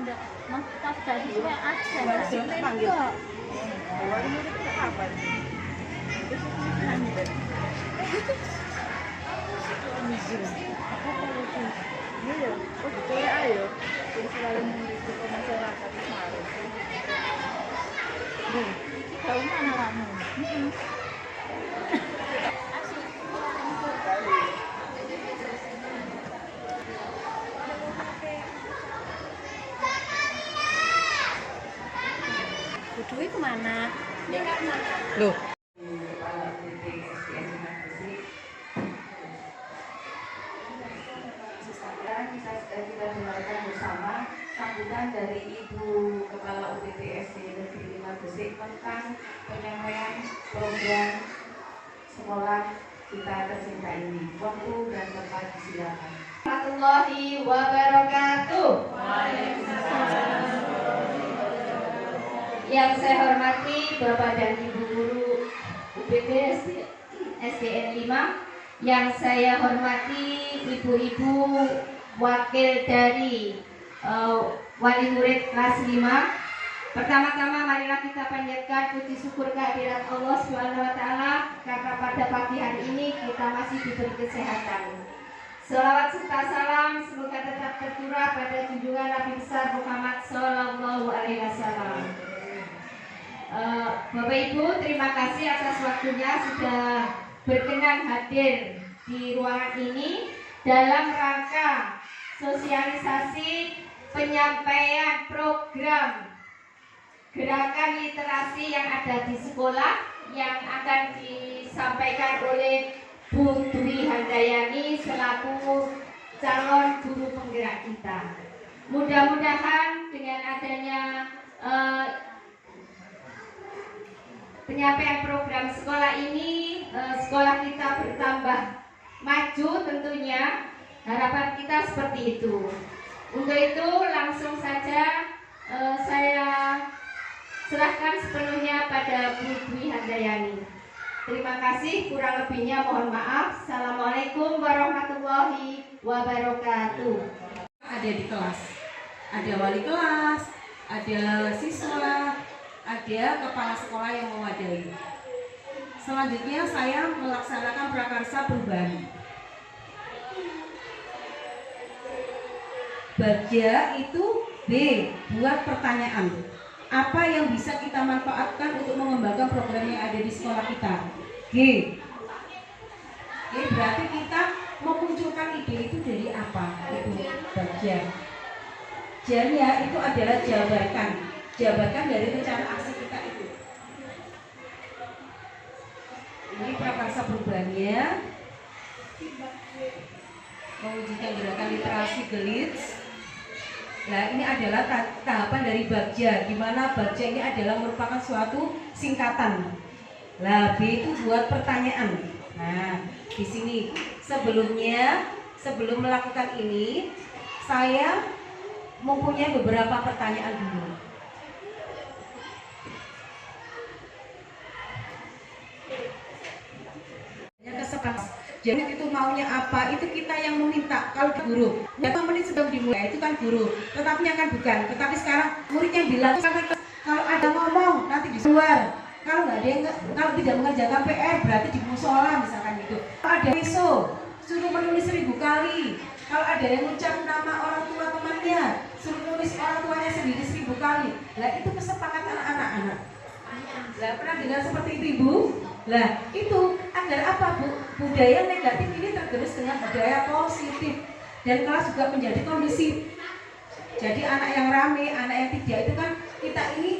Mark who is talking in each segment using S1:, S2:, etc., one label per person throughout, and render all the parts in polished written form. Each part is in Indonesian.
S1: Enggak, pas dari sini aja.
S2: Enggak panggil. Wali murid itu kapan? Itu sih iya ya, oh betul ya ayo. Jadi selalu mengikuti masyarakat itu harus.
S1: Tahu mana kamu? Budui kemana? Dia kemana?
S2: Loh.
S3: Kita dengarkan bersama sambutan dari Ibu Kepala UPTSD Negeri 5 Gresik tentang penyampaian program sekolah kita tercinta ini. Waktu dan tempat disilakan. Warahmatullahi wabarakatuh. Yang saya hormati Bapak dan Ibu Guru UPTSD SDN 5, yang saya hormati Ibu-ibu wakil dari wali murid kelas 5. Pertama-tama marilah kita panjatkan puji syukur kehadirat Allah SWT karena pada pagi hari ini kita masih diberi kesehatan. Selawat serta salam semoga tetap tercurah pada junjungan Nabi besar Muhammad Sallallahu Alaihi Wasallam. Bapak Ibu, terima kasih atas waktunya sudah berkenan hadir di ruangan ini dalam rangka sosialisasi penyampaian program gerakan literasi yang ada di sekolah yang akan disampaikan oleh Bu Dwi Handayani selaku calon guru penggerak kita. Mudah-mudahan dengan adanya penyampaian program sekolah ini, sekolah kita bertambah maju tentunya. Harapan kita seperti itu. Untuk itu langsung saja saya serahkan sepenuhnya pada Bu Dwi Handayani. Terima kasih, kurang lebihnya mohon maaf. Assalamualaikum warahmatullahi wabarakatuh.
S4: Ada di kelas, ada wali kelas, ada siswa, ada kepala sekolah yang mewadai. Selanjutnya saya melaksanakan prakarsa perubahan. Bagja itu B, buat pertanyaan. Apa yang bisa kita manfaatkan untuk mengembangkan program yang ada di sekolah kita? G, berarti kita memunculkan ide itu dari apa? Itu Bagja. J-nya itu adalah jabarkan. Jabarkan dari rencana aksi kita itu. Ini prakarsa perubahannya. Mewujudkan gerakan literasi Gelits. Nah, ini adalah tahapan dari Bagja, di mana Bagja ini adalah merupakan suatu singkatan. Nah, B itu buat pertanyaan. Nah, di sini sebelum melakukan ini, saya mempunyai beberapa pertanyaan dulu. Jadi itu maunya apa, itu kita yang meminta. Kalau guru, berapa menit sebelum dimulai itu kan guru, tetapi kan bukan. Tetapi sekarang muridnya bilang, kalau ada ngomong nanti di luar. Kalau nggak ada yang, kalau tidak mengerjakan PR berarti di musola misalkan gitu. Kalau ada iso, suruh menulis 1000 kali. Kalau ada yang ucap nama orang tua temannya, suruh nulis orang tuanya sendiri 1000 kali. Lah itu kesepakatan anak-anak. Lah pernah dengar seperti itu Ibu? Lah itu agar apa Bu? Budaya negatif ini tergerus dengan budaya positif dan kelas juga menjadi kondusif. Jadi anak yang rame, anak yang tidak itu kan kita ini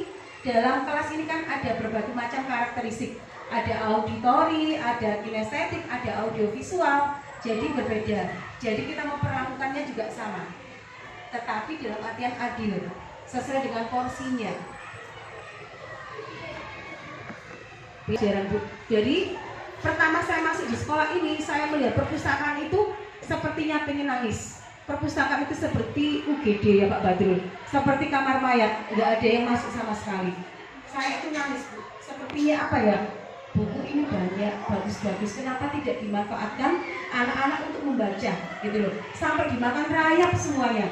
S4: dalam kelas ini kan ada berbagai macam karakteristik. Ada auditori, ada kinestetik, ada audiovisual. Jadi berbeda. Jadi kita memperlakukannya juga sama. Tetapi dalam artian adil, sesuai dengan porsinya. Pelajaran Bu. Jadi pertama saya masuk di sekolah ini, saya melihat perpustakaan itu sepertinya pengen nangis. Perpustakaan itu seperti UGD ya Pak Badrul, seperti kamar mayat, nggak ada yang masuk sama sekali. Saya itu nangis Bu. Sepertinya apa ya? Buku ini banyak, bagus-bagus. Kenapa tidak dimanfaatkan anak-anak untuk membaca, gitu loh? Sampai dimakan rayap semuanya.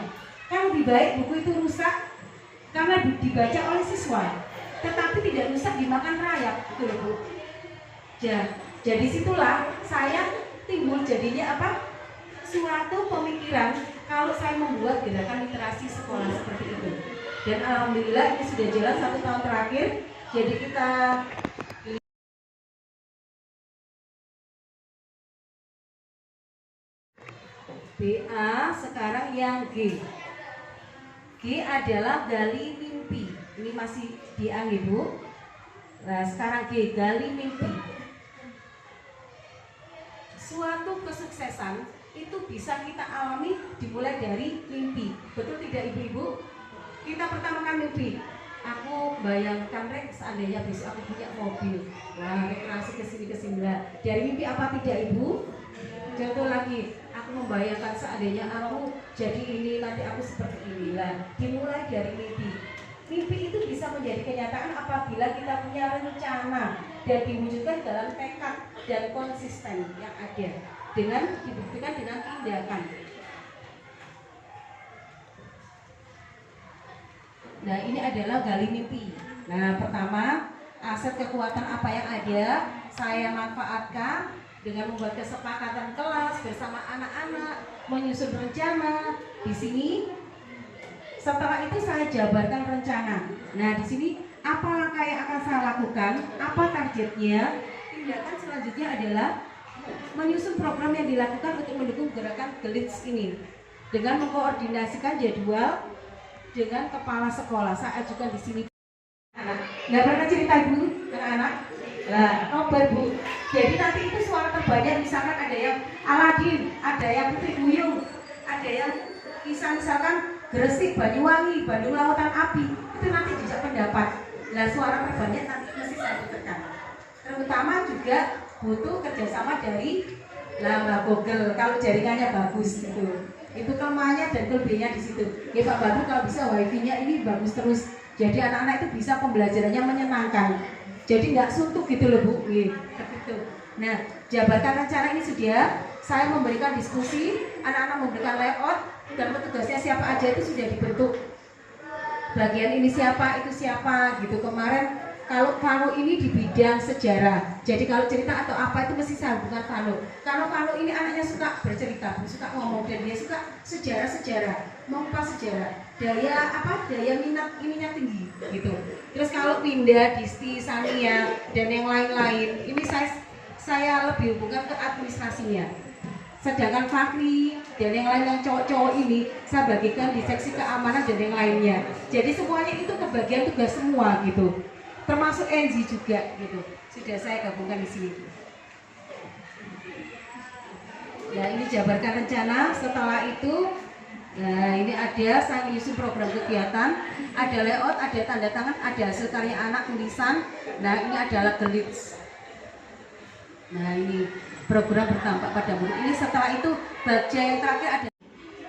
S4: Kan lebih baik buku itu rusak karena dibaca oleh siswa, tetapi tidak rusak dimakan rayap, gitu loh Bu. Jadi situlah saya timbul jadinya apa? Suatu pemikiran kalau saya membuat gerakan literasi sekolah seperti itu. Dan alhamdulillah ini sudah jalan 1 tahun terakhir. Jadi kita BA, sekarang yang G. G adalah gali mimpi. Ini masih BA Bu. Nah, sekarang G, gali mimpi. Suatu kesuksesan itu bisa kita alami dimulai dari mimpi. Betul tidak Ibu-ibu? Kita pertama kan mimpi. Aku bayangkan seandainya besok aku punya mobil. Wah, rekreasi kesini. Dari mimpi apa tidak Ibu? Contoh lagi, aku membayangkan seandainya aku jadi ini, nanti aku seperti inilah. Dimulai dari mimpi. Mimpi itu bisa menjadi kenyataan apabila kita punya rencana dan diwujudkan dalam tekad dan konsisten yang ada dengan dibuktikan dengan tindakan. Nah, ini adalah gali mimpi. Nah, pertama, aset kekuatan apa yang ada saya manfaatkan dengan membuat kesepakatan kelas bersama anak-anak, menyusun rencana. Di sini setelah itu saya jabarkan rencana. Nah, di sini apa langkah yang akan saya lakukan? Apa targetnya? Tindakan selanjutnya adalah menyusun program yang dilakukan untuk mendukung gerakan GELITS ini dengan mengkoordinasikan jadwal dengan kepala sekolah. Saya ajukan di sini. Nggak pernah cerita Bu, anak-anak? Nah, nobar Bu. Jadi nanti itu suara terbanyak, misalkan ada yang Aladin, ada yang Putri Duyung, ada yang kisah misalkan Gresik, Banyuwangi, Bandung Lautan Api. Itu nanti bisa pendapat. Nah, suara terbanyak nanti mesti saya putarkan. Terutama juga butuh kerjasama dari Mbak Google kalau jaringannya bagus gitu. Itu kelemahannya dan kelebihannya di situ. Ya Pak Badu, kalau bisa wifi-nya ini bagus terus. Jadi anak-anak itu bisa pembelajarannya menyenangkan. Jadi nggak suntuk gitu loh Bu. Gitu. Nah, jabarkan rencana ini sudah. Saya memberikan diskusi, anak-anak memberikan layout dan petugasnya siapa aja itu sudah dibentuk. Bagian ini siapa, itu siapa gitu. Kemarin kalau Vano ini di bidang sejarah. Jadi kalau cerita atau apa itu mesti saya hubungkan Vano. Kalau Vano ini anaknya suka bercerita, suka ngomong dan dia suka sejarah-sejarah, mengupas sejarah. Daya minat ininya tinggi gitu. Terus kalau Winda, Disti, Sania dan yang lain-lain, ini saya lebih hubungkan ke administrasinya. Sedangkan Fakri dan yang lain yang cowok-cowok ini saya bagikan di seksi keamanan dan yang lainnya. Jadi semuanya itu kebagian tugas semua gitu. Termasuk Enzi juga gitu. Sudah saya gabungkan di sini. Ya, ini jabarkan rencana. Setelah itu, nah ini ada saya menyusun program kegiatan, ada layout, ada tanda tangan, ada hasil karya anak tulisan. Nah, ini adalah GELITS. Nah, ini program berdampak pada murid. Ini setelah itu bagian yang terakhir ada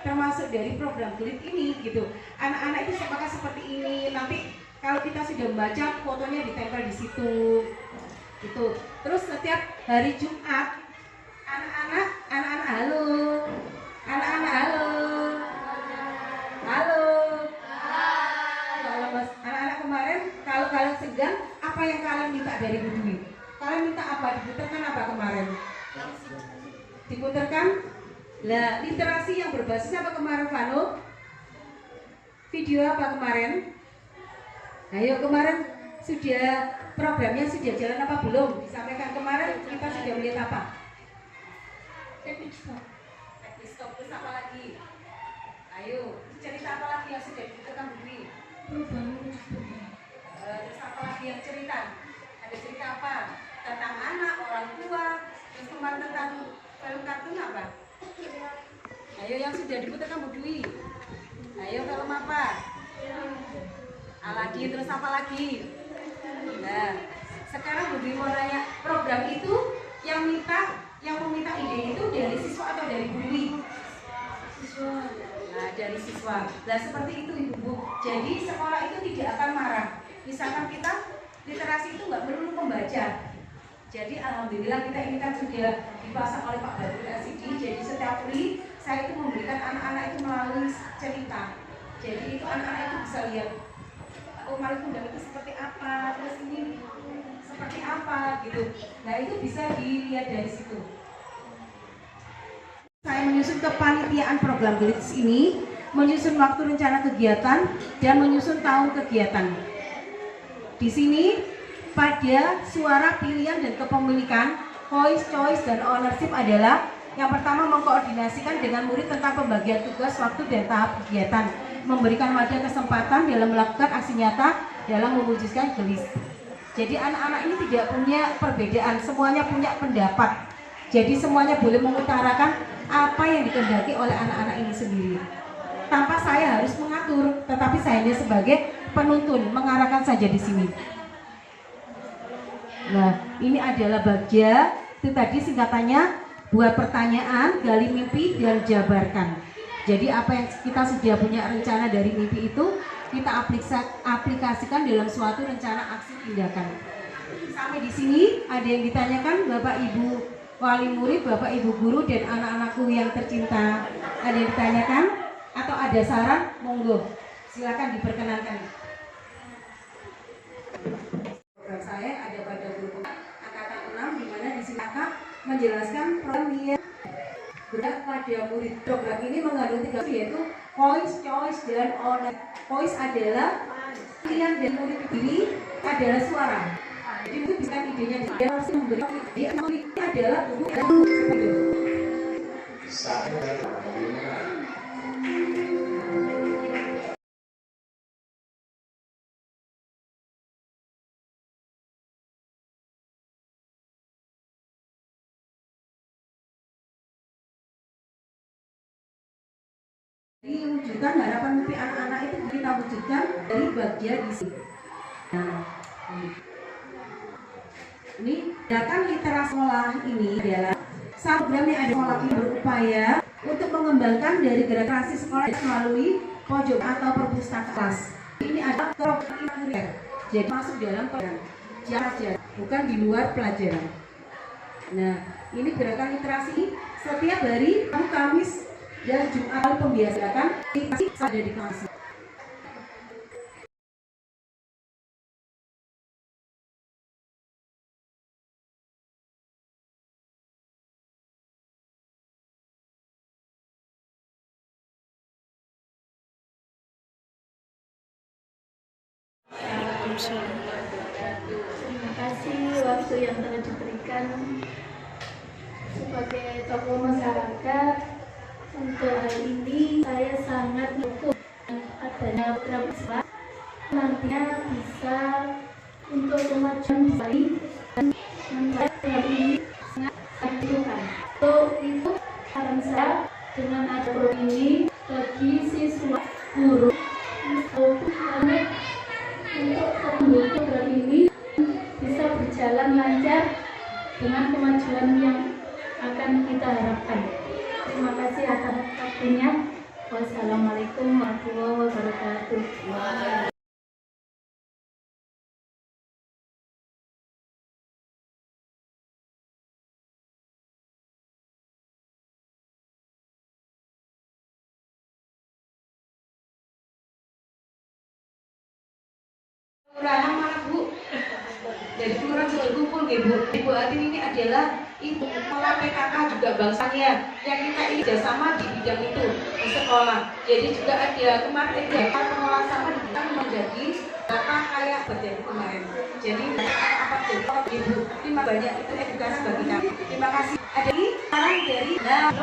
S4: termasuk dari program GELITS ini gitu. Anak-anak itu apakah seperti ini, nanti kalau kita sudah membaca fotonya ditempel di situ gitu. Terus setiap hari Jumat anak-anak halo, kalau anak-anak kemarin kalau kalian segan, apa yang kalian minta dari Bu Dwi? Kalian minta apa? Diputarkan apa kemarin? Diputarkan? Lah, literasi yang berbasis apa kemarin Vano? Video apa kemarin? Ayo kemarin sudah programnya sudah jalan apa belum? Disampaikan kemarin kita sudah melihat apa? Teknik stop terus apa lagi? Ayo cerita apa lagi yang sudah diputarkan Bu Dwi? Terus apa lagi yang cerita? Ada cerita apa? Tentang anak, orang tua. Terus kemarin tentang film kartun apa? Ayo yang sudah diputarkan Bu Dwi. Ayo film apa? Aladin, terus apa lagi? Nah, sekarang Bu Dwi mau nanya, program itu yang meminta ide itu dari siswa atau dari Bu Dwi? Siswa. Nah, dari siswa. Nah, seperti itu Ibu. Jadi sekolah itu tidak akan marah. Misalkan kita literasi itu nggak melulu membaca. Jadi alhamdulillah kita ini kan sudah dipasang oleh Pak Baru LCD. Jadi setiap hari saya itu memberikan anak-anak itu melalui cerita. Jadi itu anak-anak itu bisa lihat, oh Malik Kundang itu seperti apa, terus ini seperti apa gitu. Nah itu bisa dilihat dari situ. Saya menyusun kepanitiaan program GLITS ini, menyusun waktu rencana kegiatan dan menyusun tahun kegiatan. Di sini pada suara pilihan dan kepemilikan, voice, choice, dan ownership adalah yang pertama mengkoordinasikan dengan murid tentang pembagian tugas, waktu, dan tahap kegiatan, memberikan wadah kesempatan dalam melakukan aksi nyata dalam mewujudkan GLITS. Jadi anak-anak ini tidak punya perbedaan, semuanya punya pendapat. Jadi semuanya boleh mengutarakan apa yang dikehendaki oleh anak-anak ini sendiri. Tanpa saya harus mengatur, tetapi saya hanya sebagai penuntun, mengarahkan saja di sini. Nah, ini adalah bagian itu tadi singkatannya, buat pertanyaan, gali mimpi, dan jabarkan. Jadi apa yang kita sudah punya rencana dari mimpi itu kita aplikasikan dalam suatu rencana aksi tindakan. Sampai di sini ada yang ditanyakan Bapak Ibu wali murid, Bapak Ibu guru, dan anak-anakku yang tercinta. Ada yang ditanyakan atau ada saran? Monggo, silakan diperkenankan. Program saya ada pada guru angkatan 6 di mana di sini akan menjelaskan program yang berat pada murid. Program ini mengandung 3 yaitu voice, choice, dan owner. Voice adalah pilihan dari murid sendiri, adalah suara. Jadi itu bisa idenya dia harus memberi ide adalah buku dan seperti itu. Jadi wujudkan harapan mimpi anak-anak itu kita wujudkan dari bagian di sini. Nah, ini gerakan literasi sekolah ini adalah satu program yang ada sekolah ini berupaya untuk mengembangkan dari literasi sekolah melalui pojok atau perpustakaan. Ini adalah program akhir, jadi masuk dalam program jarak, bukan di luar pelajaran. Nah, ini gerakan literasi setiap hari Kamis dan Jumat pembiasaan literasi ada di kelas.
S1: Terima kasih waktu yang telah diberikan sebagai tokoh masyarakat. Untuk hal ini saya sangat mendukung adanya program sekolah nantinya bisa untuk kemajuan baik dan hal ini sangat dibutuhkan. Untuk itu saran saya dengan ada program ini bagi siswa guru untuk program ini bisa berjalan lancar dengan kemajuan yang akan kita harapkan. Terima kasih atas waktunya. Wassalamualaikum warahmatullahi wabarakatuh.
S4: Kelurahan mana Bu? Dari kelurahan sudah kumpul nggih Bu. Ibu Atin ini adalah ibu kepala PKK juga bangsanya yang kita ini kerjasama di bidang itu di sekolah. Jadi juga ada kemarin ada pengelola sama kita menjadi data kayak berjadi kemarin. Jadi apa Ibu? Terima banyak itu edukasi bagi kami. Terima kasih. Ada ini saran dari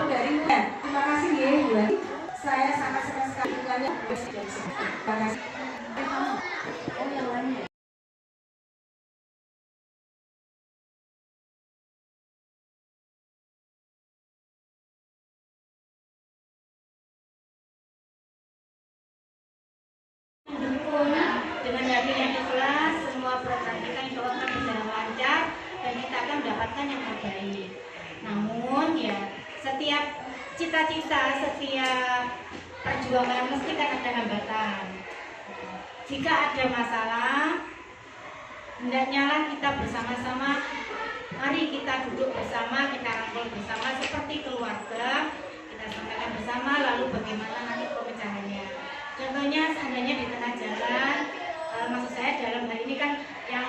S4: dari Mulan. Terima kasih ya Bu. Saya sangat senang sekali dengannya. Terima kasih. Oh yang lainnya.
S5: Dengan hadirnya ikhlas, semua program kita insya Allah akan berjalan lancar dan kita akan mendapatkan yang terbaik. Namun ya, setiap cita-cita, setiap perjuangan mesti kan ada hambatan. Jika ada masalah, hendaknya lah kita bersama-sama, mari kita duduk bersama, kita rangkul bersama seperti keluarga, kita sampaikan bersama lalu bagaimana nanti pemecahannya. Contohnya seandainya di tengah jalan, maksud saya dalam hal ini kan yang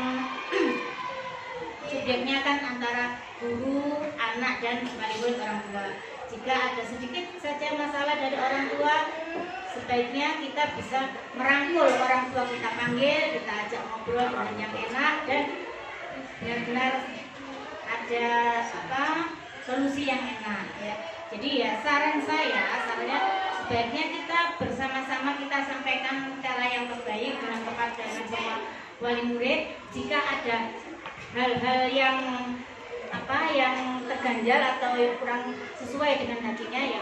S5: subjeknya kan antara guru, anak, dan wali murid orang tua. Jika ada sedikit saja masalah dari orang tua, sebaiknya kita bisa merangkul orang tua, kita panggil, kita ajak ngobrol dengan yang enak dan benar-benar ada solusi yang enak ya. Jadi ya sarannya sebaiknya kita bersama-sama kita sampaikan cara yang terbaik dengan kepada semua wali murid. Jika ada hal-hal yang terganjal atau yang kurang sesuai dengan hatinya, ya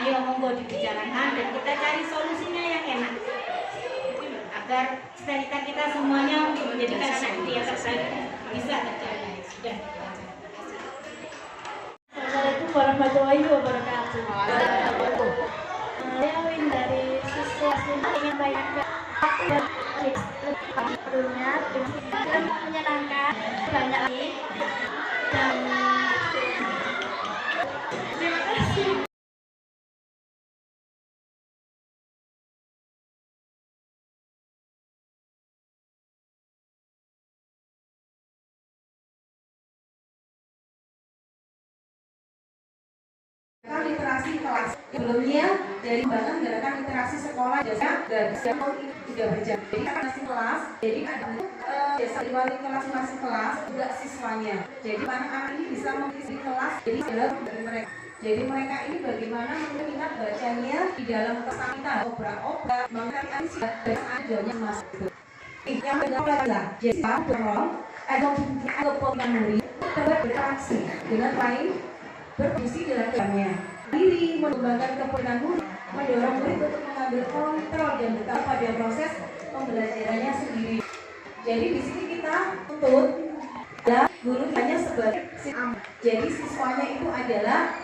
S5: ayo monggo dibicarakan dan kita cari solusinya yang enak agar cita-cita kita semuanya untuk menjadikan anak didik yang terbaik bisa tercapai. Sudah.
S1: Assalamualaikum warahmatullahi wabarakatuh. Saya Win dari siswa ingin bayangkan sebelumnya dengan menyenangkan banyak lagi dan terima kasih.
S4: Literasi kelas sebelumnya dari bangun gerakan literasi sekolah jasa dan sudah berjalan. Jadi masing kelas, jadi ada jasa wali kelas masing kelas juga siswanya. Jadi anak-anak ini bisa mengisi kelas jadi dalam dari mereka. Jadi mereka ini bagaimana mengingat bacanya di dalam kelas kita obrak-obrak mengenai sudah adanya masuk. Yang kedua adalah jadi berong atau murid dapat berinteraksi dengan lain berfungsi dalam kehidupannya. Diri mengembangkan kepedulian murid, mendorong murid untuk mengambil kontrol dan bertanggung pada proses pembelajarannya sendiri. Jadi di sini kita tuntut adalah guru hanya sebagai siswa. Jadi siswanya itu adalah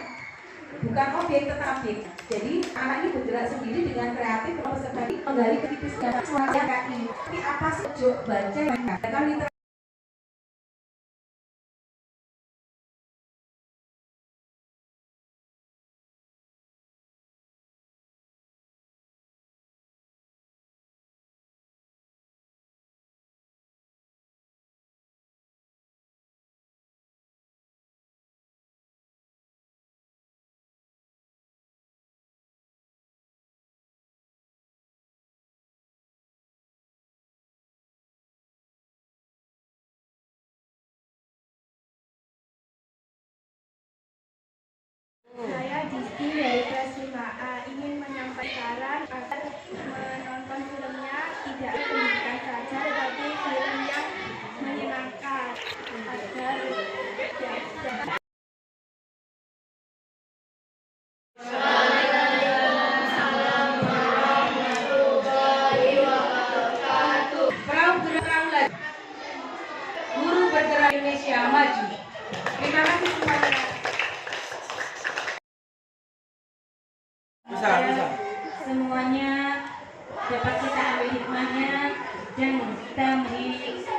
S4: bukan objek tetapi. Jadi anak ini bergerak sendiri dengan kreatif peserta menggali kritis data suara KI. Tapi apa sih baca yang katakan literasi?
S1: Saya Disti dari kelas 5A ingin menyampaikan saran agar menonton filmnya tidak pendidikan saja tetapi film yang menyenangkan agar dapat.
S4: Guru bergerak Indonesia maju. Terima kasih semuanya.
S5: Semuanya dapat kita ambil hikmahnya dan kita beri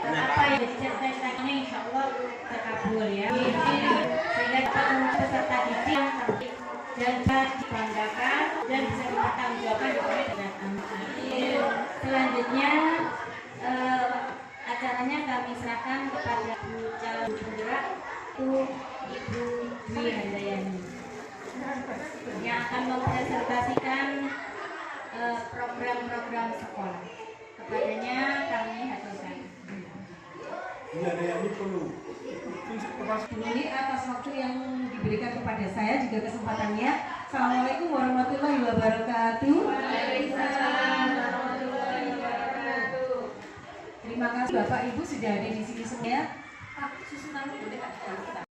S5: apa yang diceritakannya insya Allah terkabul ya. Sehingga peserta didik yang terbaik dan dapat dibanggakan dan bisa dipertanggungjawabkan dengan anak. Selanjutnya acaranya kami serahkan kepada Bu calon penggerak itu Ibu Dwi Handayani yang akan mempresentasikan program-program sekolah. Kepadanya kami haturkan.
S4: Ini atas waktu yang diberikan kepada saya juga kesempatannya. Assalamualaikum warahmatullahi wabarakatuh. Terima kasih Bapak Ibu sudah ada di sini semua. Susunan boleh tak?